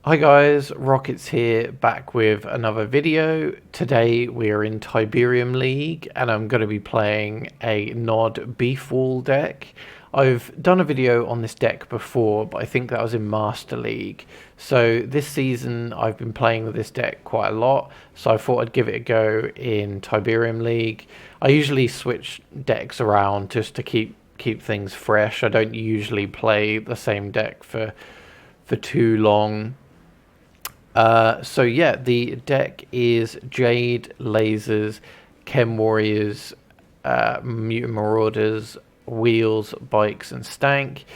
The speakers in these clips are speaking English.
Hi guys, Rockets here, back with another video. Today we are in Tiberium League and I'm going to be playing a Nod Beef Wall deck. I've done a video on this deck before, but I think that was in Master League. So this season I've been playing with this deck quite a lot, so I thought I'd give it a go in Tiberium League. I usually switch decks around just to keep things fresh. I don't usually play the same deck for too long. So yeah, the deck is Jade, Lasers, Chem Warriors, Mutant Marauders, Wheels, Bikes, and Stank.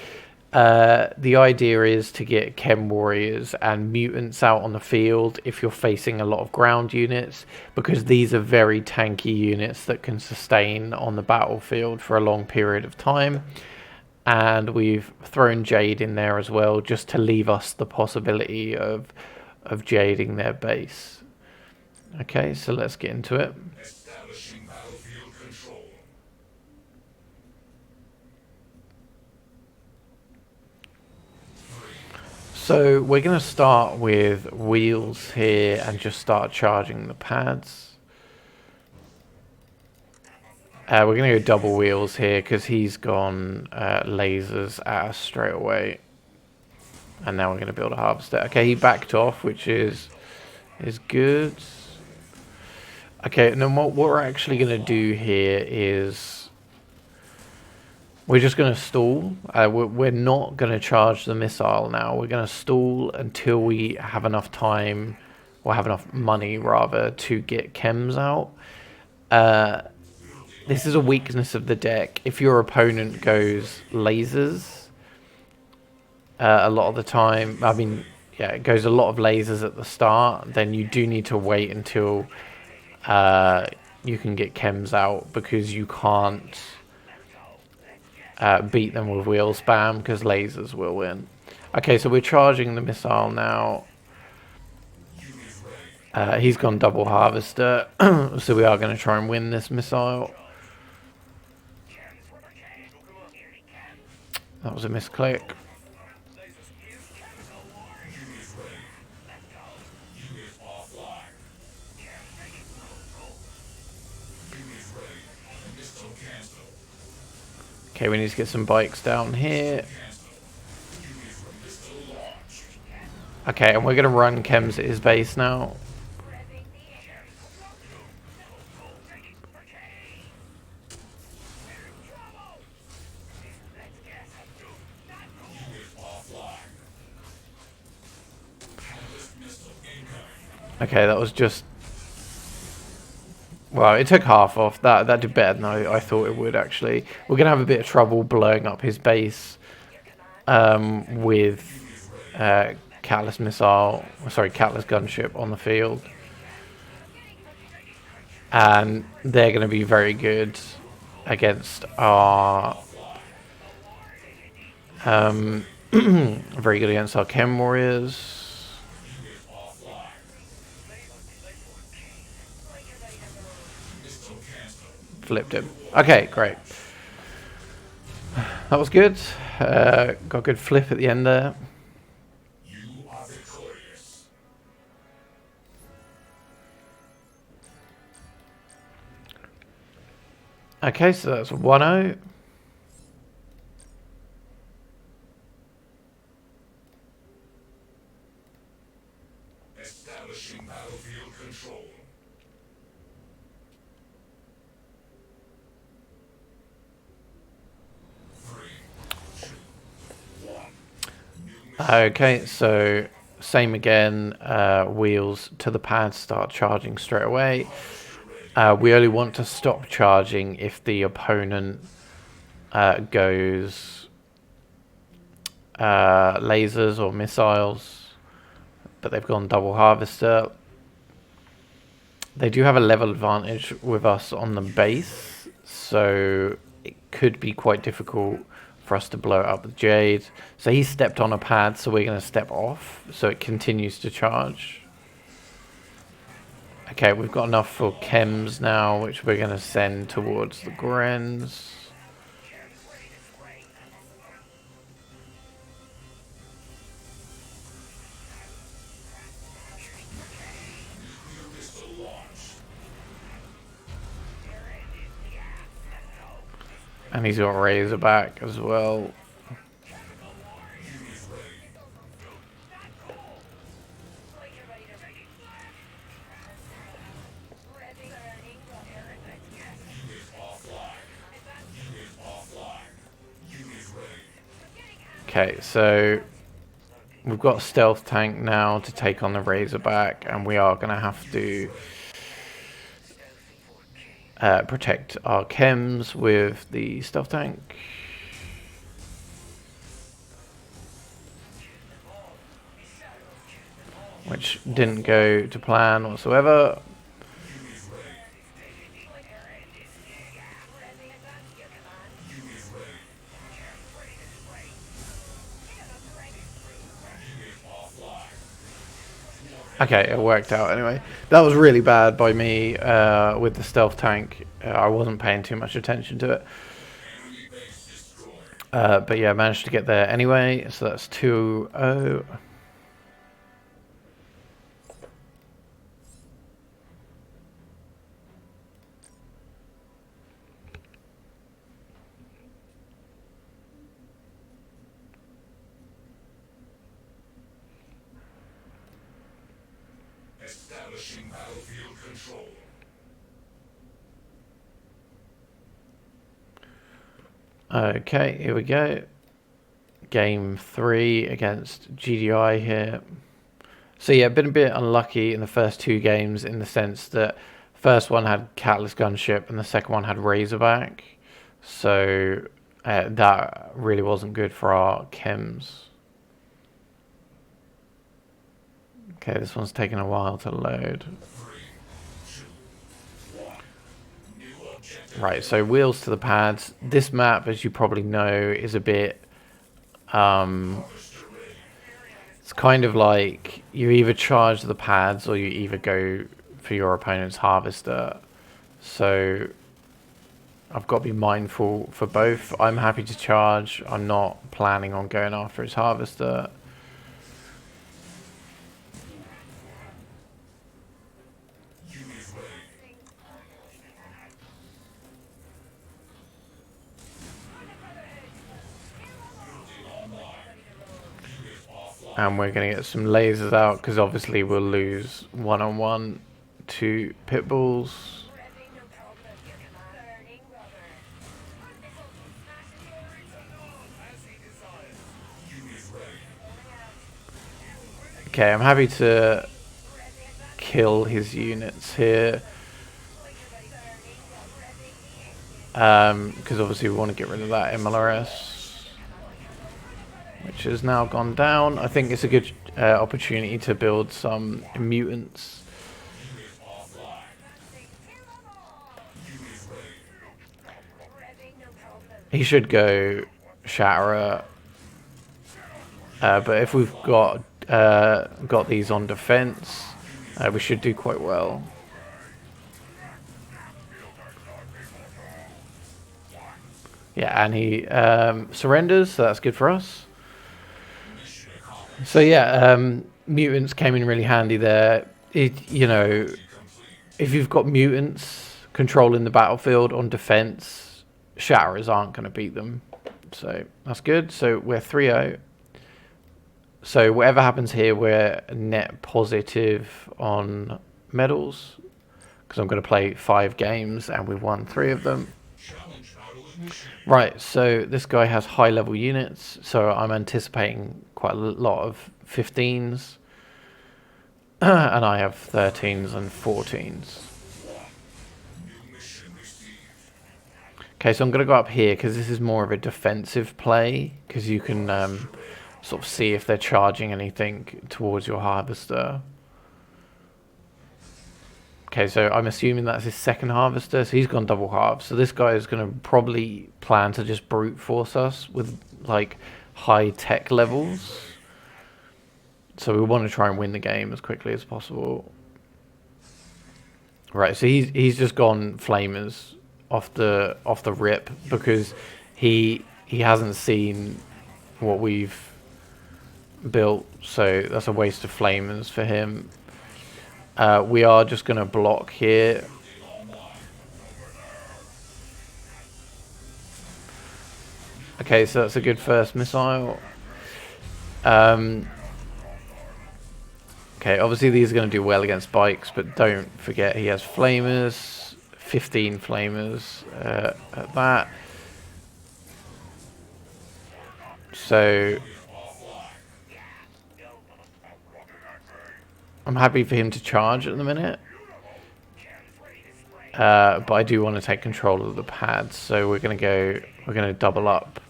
The idea is to get Chem Warriors and Mutants out on the field if you're facing a lot of ground units, because these are very tanky units that can sustain on the battlefield for a long period of time. And we've thrown Jade in there as well, just to leave us the possibility of jading their base. Okay, so let's get into it. Establishing battlefield control. So we're going to start with Wheels here and just start charging the pads. We're going to go double Wheels here because he's gone lasers at us straight away. And now we're going to build a harvester. Okay, he backed off, which is good. Okay, and then what we're actually going to do here is we're just going to stall. We're not going to charge the missile now. We're going to stall until we have enough time, or have enough money, rather, to get chems out. This is a weakness of the deck. If your opponent goes lasers, a lot of the time, I mean, yeah, it goes a lot of lasers at the start, then you do need to wait until you can get chems out, because you can't beat them with wheel spam, because lasers will win. Okay, so we're charging the missile now. He's gone double harvester, so we are going to try and win this missile. That was a misclick. Okay, we need to get some bikes down here. Okay, and we're going to run chems at his base now. Okay, that was just... Well, it took half off. That did better than I thought it would, actually. We're going to have a bit of trouble blowing up his base with Catalyst Missile... Sorry, Catalyst Gunship on the field. And they're going to be very good against our... very good against our Chem Warriors. Flipped him. Okay, great. That was good. Got a good flip at the end there. You are victorious. Okay, so that's 1-0. Establishing battlefield control. Okay, so same again. Wheels to the pad, start charging straight away. We only want to stop charging if the opponent goes lasers or missiles, but they've gone double harvester. They do have a level advantage with us on the base, so it could be quite difficult for us to blow it up with Jade. So he stepped on a pad, so we're going to step off, so it continues to charge. Okay, we've got enough for chems now, which we're going to send towards the Grens. And he's got Razorback as well. Okay, so we've got Stealth Tank now to take on the Razorback, and we are going to have to protect our chems with the Stealth Tank. Which didn't go to plan whatsoever. Okay, it worked out anyway. That was really bad by me with the stealth tank. I wasn't paying too much attention to it. But yeah, I managed to get there anyway. So that's 2-0. Establishing battlefield control. Okay, here we go. Game 3 against GDI here. So yeah, been a bit unlucky in the first 2 games in the sense that first one had Catalyst Gunship and the second one had Razorback. So that really wasn't good for our chems. Okay, this one's taking a while to load. Right, so wheels to the pads. This map, as you probably know, is a bit... it's kind of like you either charge the pads or you either go for your opponent's harvester. So I've got to be mindful for both. I'm happy to charge. I'm not planning on going after his harvester. And we're going to get some lasers out because obviously we'll lose one-on-one to pit bulls. Okay, I'm happy to kill his units here. Because obviously we want to get rid of that MLRS. Which has now gone down. I think it's a good opportunity to build some mutants. He should go Shatterer. But if we've got these on defense, we should do quite well. Yeah, and he surrenders, so that's good for us. So yeah, mutants came in really handy there. You know, if you've got mutants controlling the battlefield on defense, Shatterers aren't going to beat them. So that's good. So we're 3-0. So whatever happens here, we're net positive on medals because I'm going to play 5 games and we've won 3 of them. Right, so this guy has high level units, so I'm anticipating quite a lot of 15s, and I have 13s and 14s. Okay, so I'm going to go up here because this is more of a defensive play, because you can sort of see if they're charging anything towards your harvester. Okay, so I'm assuming that's his second harvester, so he's gone double half. So this guy is going to probably plan to just brute force us with like high tech levels. So we want to try and win the game as quickly as possible. Right, so he's just gone flamers off the rip because he hasn't seen what we've built, so that's a waste of flamers for him. We are just going to block here. Okay, so that's a good first missile. Okay, obviously these are going to do well against bikes, but don't forget he has flamers, 15 flamers at that. So I'm happy for him to charge at the minute. But I do want to take control of the pads, so we're going to double up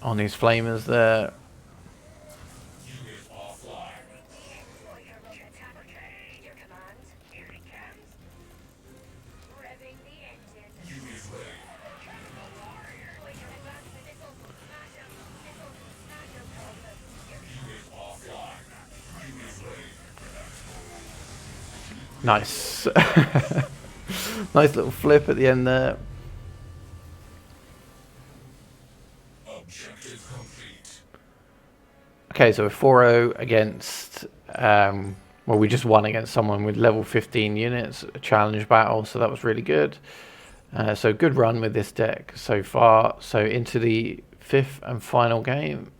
on these flamers there. Nice. Nice little flip at the end there. Objective complete. Okay, so a 4-0 against, well, we just won against someone with level 15 units, a challenge battle, so that was really good. So good run with this deck so far. So into the 5th and final game.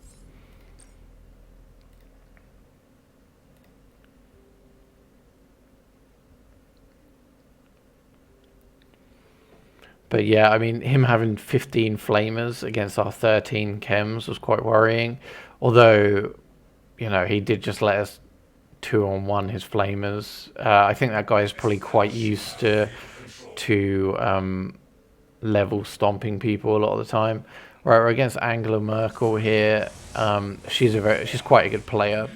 But yeah, I mean, him having 15 flamers against our 13 chems was quite worrying. Although, you know, he did just let us 2-on-1 his flamers. I think that guy is probably quite used to level stomping people a lot of the time. Right, we're against Angela Merkel here. She's quite a good player.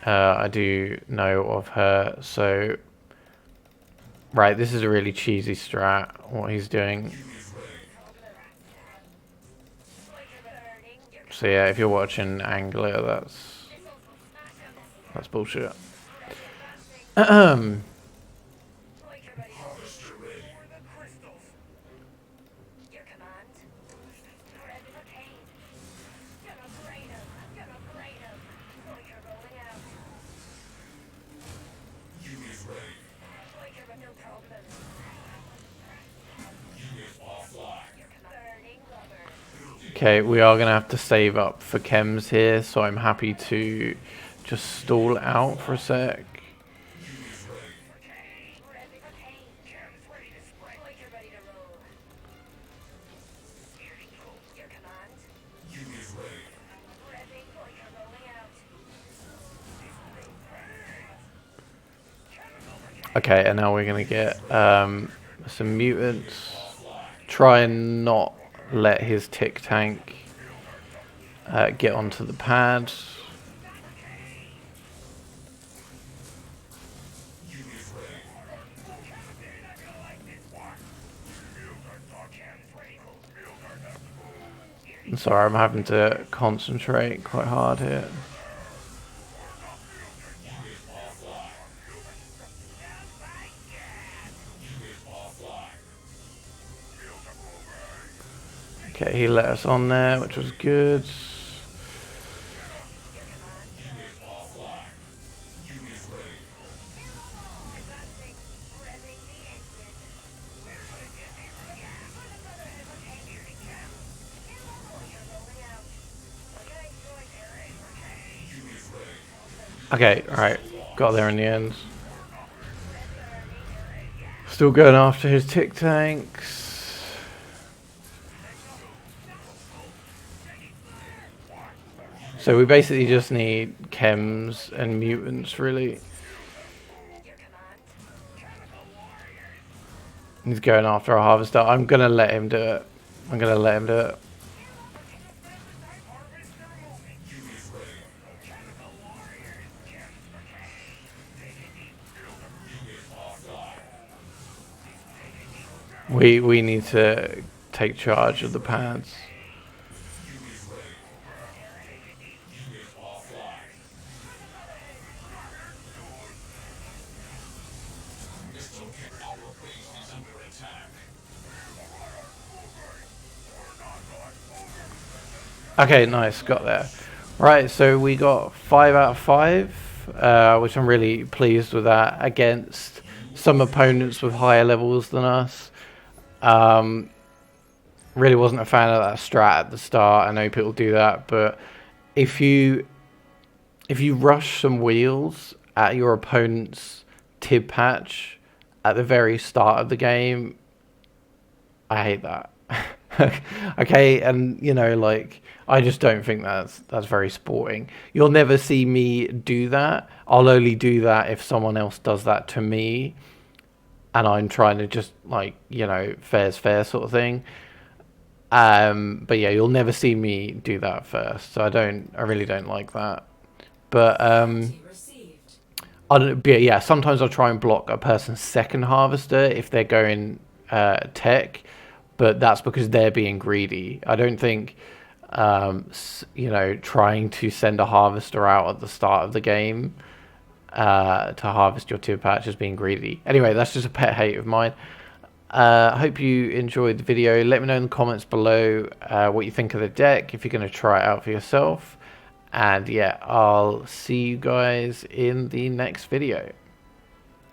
I do know of her, so right, this is a really cheesy strat, what he's doing. So yeah, if you're watching Angler, that's bullshit. Okay, we are going to have to save up for chems here, so I'm happy to just stall out for a sec. Okay, and now we're going to get some mutants. Try and not let his tick tank get onto the pad. I'm sorry, I'm having to concentrate quite hard here. Okay, he let us on there, which was good. Okay, alright, got there in the end. Still going after his tick tanks. So we basically just need chems and mutants, really. He's going after a harvester. I'm gonna let him do it. I'm gonna let him do it. We need to take charge of the pads. Okay, nice, got there. Right, so we got 5 out of 5, which I'm really pleased with that, against some opponents with higher levels than us. Really wasn't a fan of that strat at the start. I know people do that, but if you rush some wheels at your opponent's tib patch at the very start of the game, I hate that. Okay, and you know, like, I just don't think that's very sporting. You'll never see me do that. I'll only do that if someone else does that to me, and I'm trying to just, like, you know, fair's fair sort of thing. But yeah, you'll never see me do that first. So I really don't like that. But I don't. But yeah, sometimes I'll try and block a person's second harvester if they're going tech, but that's because they're being greedy. I don't think, you know, trying to send a harvester out at the start of the game to harvest your tier patch is being greedy. Anyway, that's just a pet hate of mine. I hope you enjoyed the video. Let me know in the comments below what you think of the deck, if you're going to try it out for yourself. And yeah, I'll see you guys in the next video.